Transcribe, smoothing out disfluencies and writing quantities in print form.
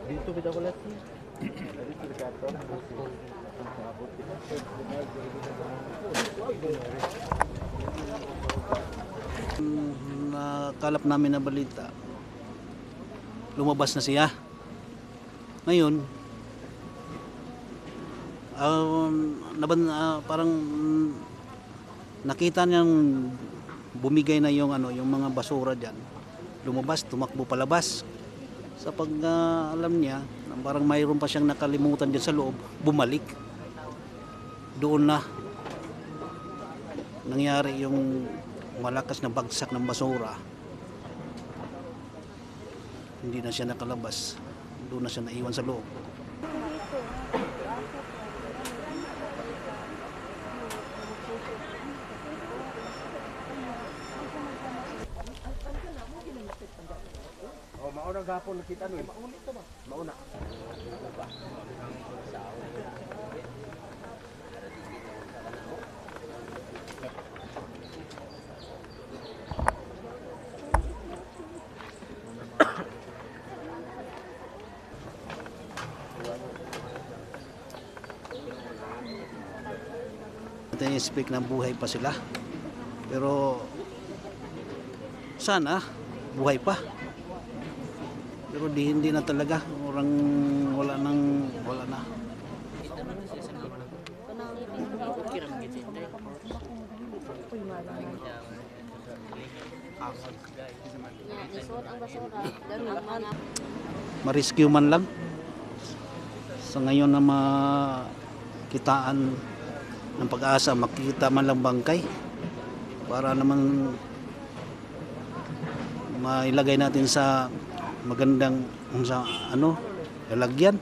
Dito kita ko lagi. Nakalap namin na balita, lumabas na siya. Ngayon, parang nakita niyang bumigay na yung yung mga basura diyan. Lumabas, tumakbo palabas. Sa alam niya, parang mayroon pa siyang nakalimutan diyan sa loob, bumalik. Doon na nangyari yung malakas na bagsak ng basura. Hindi na siya nakalabas. Doon na siya naiwan sa loob. Oh, mauna gapon nakita no. Mauna to ba? Mauna. Speak na buhay pa sila, pero sana buhay pa, pero hindi na talaga, orang wala na. Ma-rescue man lang sa ngayon na makitaan ng Pag-asa, makikita man lang bangkay para naman mailagay natin sa magandang lalagyan.